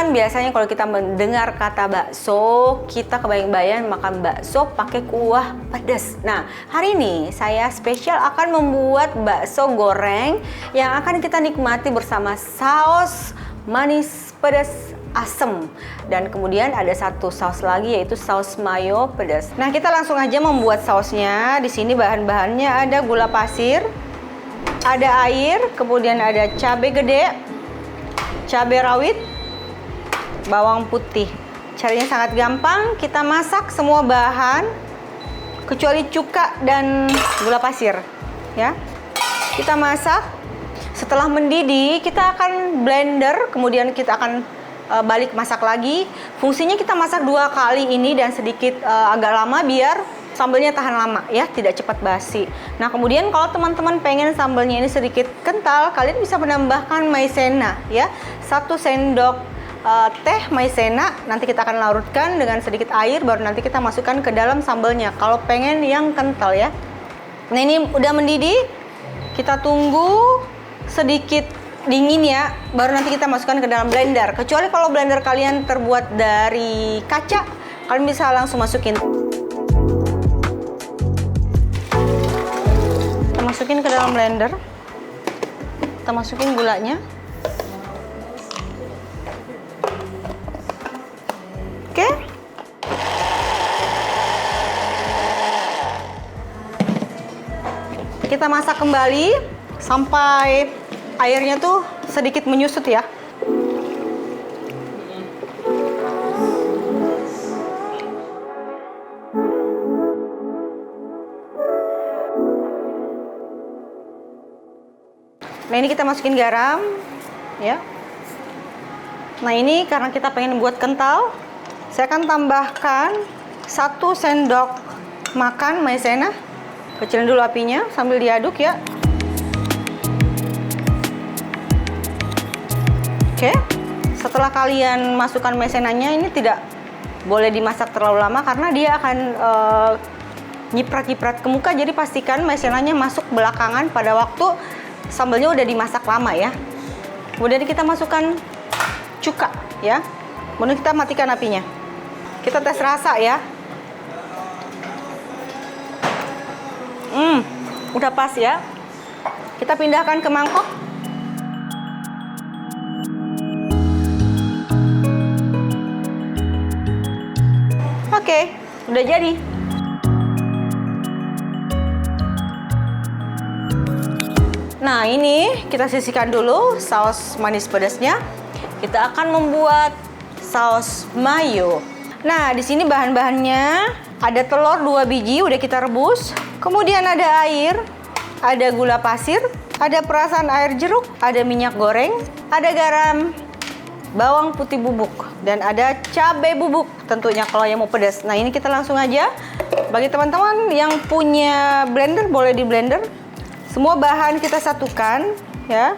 kan biasanya kalau kita mendengar kata bakso, kita kebayang-bayang makan bakso pakai kuah pedas. Nah, hari ini saya spesial akan membuat bakso goreng yang akan kita nikmati bersama saus manis pedas asem. Dan kemudian ada satu saus lagi, yaitu saus mayo pedas. Nah, kita langsung aja membuat sausnya. Di sini bahan-bahannya ada gula pasir, ada air, kemudian ada cabai gede, cabai rawit, bawang putih. Caranya sangat gampang, kita masak semua bahan kecuali cuka dan gula pasir, ya. Kita masak, setelah mendidih kita akan blender, kemudian kita akan balik masak lagi. Fungsinya kita masak 2 kali ini dan sedikit agak lama biar sambalnya tahan lama, ya, tidak cepat basi. Nah, kemudian kalau teman-teman pengen sambalnya ini sedikit kental, kalian bisa menambahkan maizena, ya. 1 sendok teh maizena, nanti kita akan larutkan dengan sedikit air, baru nanti kita masukkan ke dalam sambalnya kalau pengen yang kental, ya. Nah, ini udah mendidih, kita tunggu sedikit dingin, ya, baru nanti kita masukkan ke dalam blender. Kecuali kalau blender kalian terbuat dari kaca, kalian bisa langsung masukin. Kita masukin ke dalam blender, kita masukin gulanya. Oke. Kita masak kembali sampai airnya tuh sedikit menyusut, ya. Nah, ini kita masukin garam, ya. Nah, ini karena kita pengen buat kental, saya akan tambahkan 1 sendok makan maizena. Kecilin dulu apinya sambil diaduk, ya. Oke, setelah kalian masukkan maizenanya, ini tidak boleh dimasak terlalu lama karena dia akan nyiprat-nyiprat ke muka. Jadi pastikan maizenanya masuk belakangan pada waktu sambalnya udah dimasak lama, ya. Kemudian kita masukkan cuka, ya. Kemudian kita matikan apinya. Kita tes rasa, ya. Udah pas, ya. Kita pindahkan ke mangkok. Oke, udah jadi. Nah, ini kita sisihkan dulu saus manis pedasnya. Kita akan membuat saus mayo. Nah, di sini bahan-bahannya ada telur 2 biji, udah kita rebus. Kemudian ada air, ada gula pasir, ada perasan air jeruk, ada minyak goreng, ada garam, bawang putih bubuk, dan ada cabai bubuk tentunya kalau yang mau pedas. Nah, ini kita langsung aja. Bagi teman-teman yang punya blender, boleh di blender. Semua bahan kita satukan, ya.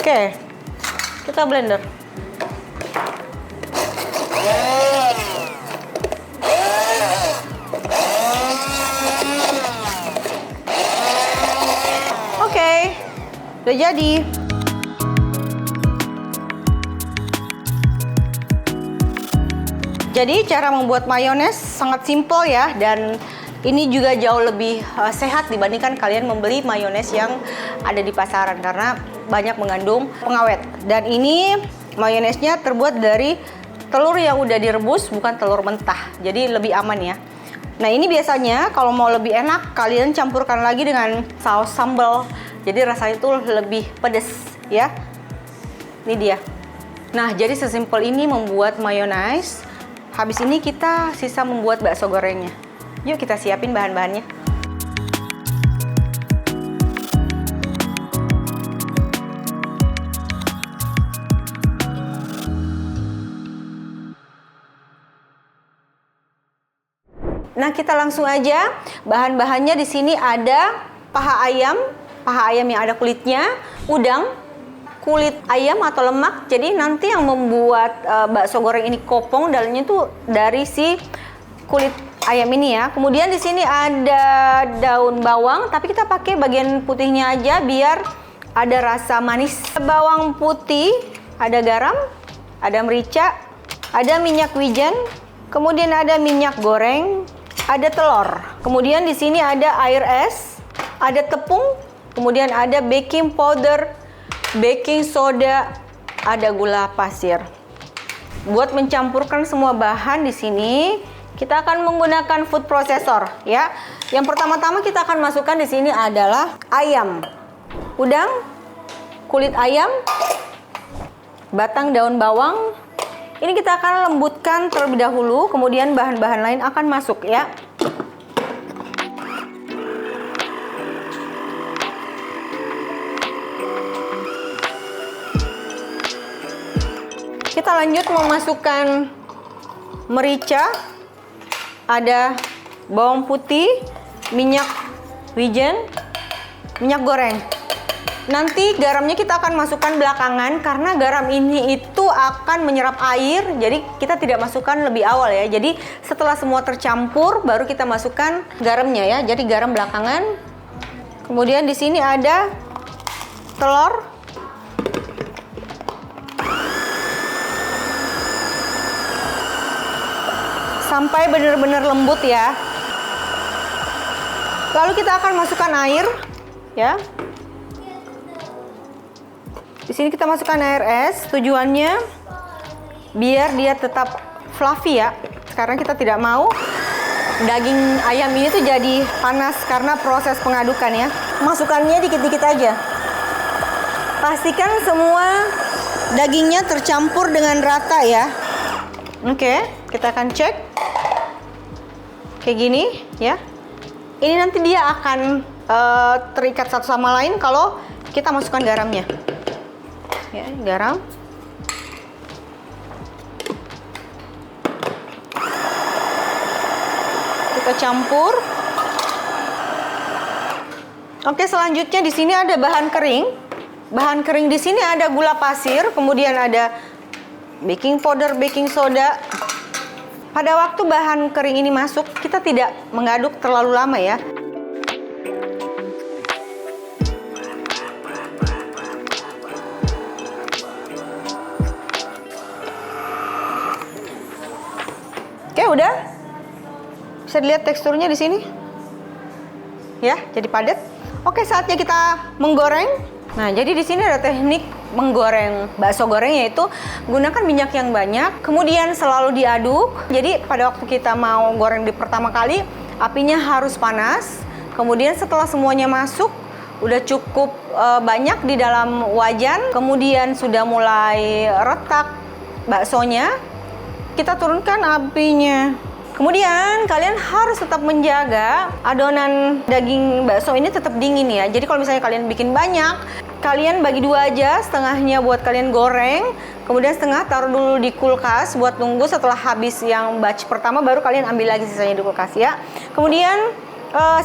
Oke, kita blender. Oke, udah jadi. Jadi cara membuat mayones sangat simpel, ya, dan ini juga jauh lebih sehat dibandingkan kalian membeli mayones yang ada di pasaran karena banyak mengandung pengawet. Dan ini mayonesnya terbuat dari telur yang udah direbus, bukan telur mentah. Jadi lebih aman, ya. Nah, ini biasanya kalau mau lebih enak kalian campurkan lagi dengan saus sambal. Jadi rasanya itu lebih pedas, ya. Ini dia. Nah, jadi sesimpel ini membuat mayones. Habis ini kita sisa membuat bakso gorengnya. Yuk kita siapin bahan-bahannya. Nah, kita langsung aja. Bahan-bahannya di sini ada paha ayam yang ada kulitnya, udang, kulit ayam atau lemak. Jadi nanti yang membuat bakso goreng ini kopong dalamnya tuh dari si kulit ayam ini ya. Kemudian di sini ada daun bawang, tapi kita pakai bagian putihnya aja biar ada rasa manis. Bawang putih, ada garam, ada merica, ada minyak wijen, kemudian ada minyak goreng, ada telur. Kemudian di sini ada air es, ada tepung, kemudian ada baking powder, baking soda, ada gula pasir. Buat mencampurkan semua bahan di sini, kita akan menggunakan food processor ya. Yang pertama-tama kita akan masukkan di sini adalah ayam, udang, kulit ayam, batang daun bawang. Ini kita akan lembutkan terlebih dahulu, kemudian bahan-bahan lain akan masuk ya. Kita lanjut memasukkan merica, ada bawang putih, minyak wijen, minyak goreng. Nanti garamnya kita akan masukkan belakangan karena garam ini itu akan menyerap air, jadi kita tidak masukkan lebih awal ya. Jadi setelah semua tercampur baru kita masukkan garamnya ya. Jadi garam belakangan. Kemudian di sini ada telur. Sampai benar-benar lembut ya. Lalu kita akan masukkan air ya. Di sini kita masukkan air es, tujuannya biar dia tetap fluffy ya. Sekarang kita tidak mau daging ayam ini tuh jadi panas karena proses pengadukan ya. Masukkannya dikit-dikit aja. Pastikan semua dagingnya tercampur dengan rata ya. Oke, kita akan cek. Kayak gini ya. Ini nanti dia akan terikat satu sama lain kalau kita masukkan garamnya. Ya, garam. Kita campur. Oke, selanjutnya di sini ada bahan kering. Bahan kering di sini ada gula pasir, kemudian ada baking powder, baking soda. Pada waktu bahan kering ini masuk, kita tidak mengaduk terlalu lama ya. Oke, udah. Bisa dilihat teksturnya di sini. Ya, jadi padat. Oke, saatnya kita menggoreng. Nah, jadi di sini ada teknik menggoreng bakso goreng, yaitu gunakan minyak yang banyak, kemudian selalu diaduk. Jadi pada waktu kita mau goreng di pertama kali, apinya harus panas. Kemudian setelah semuanya masuk, udah cukup banyak di dalam wajan, kemudian sudah mulai retak baksonya, kita turunkan apinya. Kemudian kalian harus tetap menjaga adonan daging bakso ini tetap dingin ya. Jadi kalau misalnya kalian bikin banyak, kalian bagi dua aja, setengahnya buat kalian goreng, kemudian setengah taruh dulu di kulkas buat nunggu setelah habis yang batch pertama, baru kalian ambil lagi sisanya di kulkas ya. Kemudian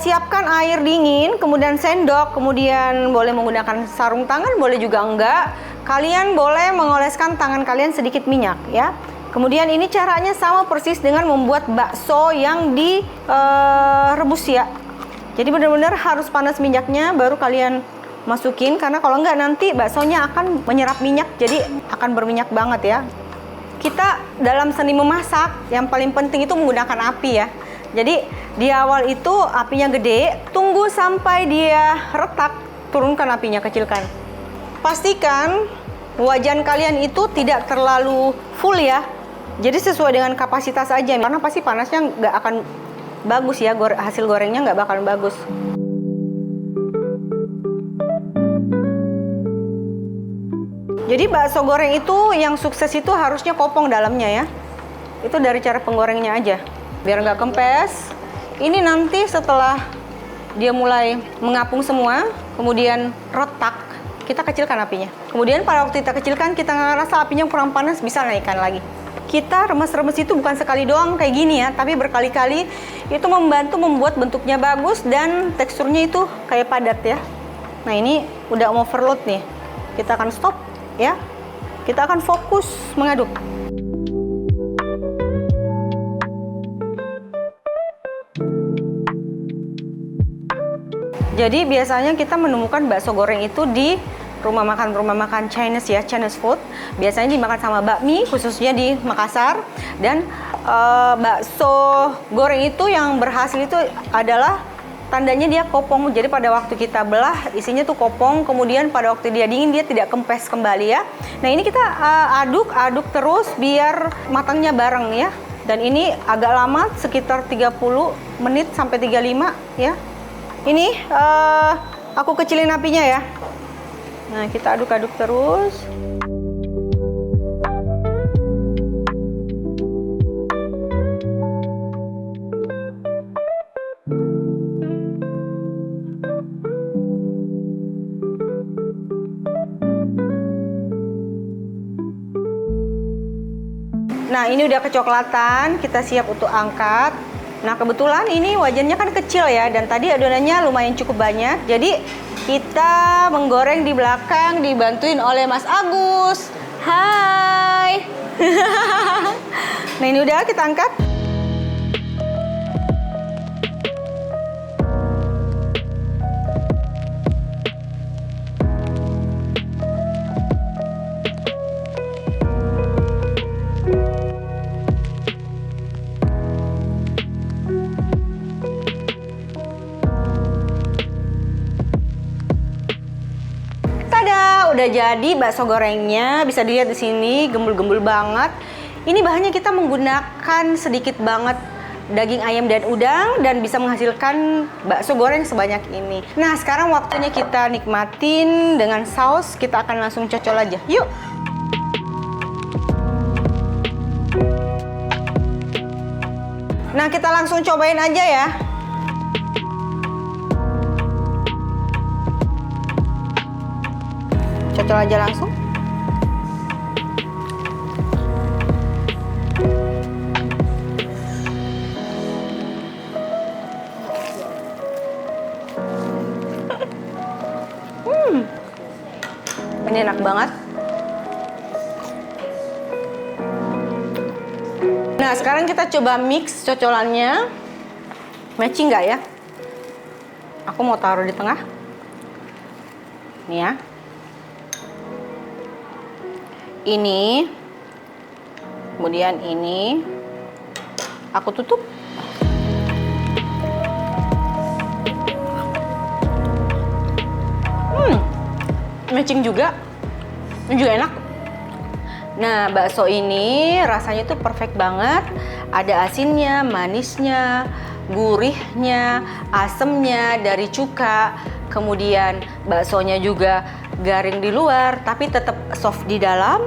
siapkan air dingin, kemudian sendok, kemudian boleh menggunakan sarung tangan, boleh juga enggak. Kalian boleh mengoleskan tangan kalian sedikit minyak ya. Kemudian ini caranya sama persis dengan membuat bakso yang direbus ya. Jadi benar-benar harus panas minyaknya baru kalian masukin, karena kalau enggak nanti baksonya akan menyerap minyak, jadi akan berminyak banget ya. Kita dalam seni memasak yang paling penting itu menggunakan api ya. Jadi di awal itu apinya gede, tunggu sampai dia retak, turunkan apinya, kecilkan. Pastikan wajan kalian itu tidak terlalu full ya. Jadi sesuai dengan kapasitas aja, karena pasti panasnya nggak akan bagus ya, hasil gorengnya nggak bakalan bagus. Jadi bakso goreng itu yang sukses itu harusnya kopong dalamnya ya. Itu dari cara penggorengnya aja, biar nggak kempes. Ini nanti setelah dia mulai mengapung semua, kemudian retak, kita kecilkan apinya. Kemudian pada waktu kita kecilkan, kita ngerasa apinya kurang panas, bisa naikkan lagi. Kita remes-remes itu bukan sekali doang kayak gini ya, tapi berkali-kali. Itu membantu membuat bentuknya bagus dan teksturnya itu kayak padat ya. Nah ini udah overload nih, kita akan stop ya. Kita akan fokus mengaduk. Jadi biasanya kita menemukan bakso goreng itu di rumah makan Chinese ya, Chinese food. Biasanya dimakan sama bakmi, khususnya di Makassar. Dan bakso goreng itu yang berhasil itu adalah tandanya dia kopong. Jadi pada waktu kita belah isinya tuh kopong, kemudian pada waktu dia dingin dia tidak kempes kembali ya. Nah ini kita aduk terus biar matangnya bareng ya. Dan ini agak lama, sekitar 30 menit sampai 35 ya. Ini aku kecilin apinya ya. Nah, kita aduk-aduk terus. Nah, ini udah kecoklatan, kita siap untuk angkat. Nah, kebetulan ini wajannya kan kecil ya, dan tadi adonannya lumayan cukup banyak. Jadi, kita menggoreng di belakang dibantuin oleh Mas Agus. Hai. Nah, ini udah kita angkat. Udah jadi bakso gorengnya, bisa dilihat di sini gembul-gembul banget. Ini bahannya kita menggunakan sedikit banget daging ayam dan udang dan bisa menghasilkan bakso goreng sebanyak ini. Nah, sekarang waktunya kita nikmatin dengan saus. Kita akan langsung cocol aja. Yuk. Nah, kita langsung cobain aja ya. Cocol aja langsung. Ini enak banget. Nah, sekarang kita coba mix cocolannya. Matching nggak ya? Aku mau taruh di tengah. Nih ya. Ini, kemudian ini, aku tutup. Matching juga, ini juga enak. Nah, bakso ini rasanya tuh perfect banget. Ada asinnya, manisnya, gurihnya, asemnya dari cuka. Kemudian baksonya juga garing di luar tapi tetap soft di dalam.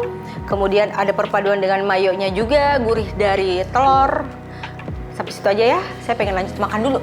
Kemudian ada perpaduan dengan mayonya juga, gurih dari telur. Sampai situ aja ya, saya pengen lanjut makan dulu.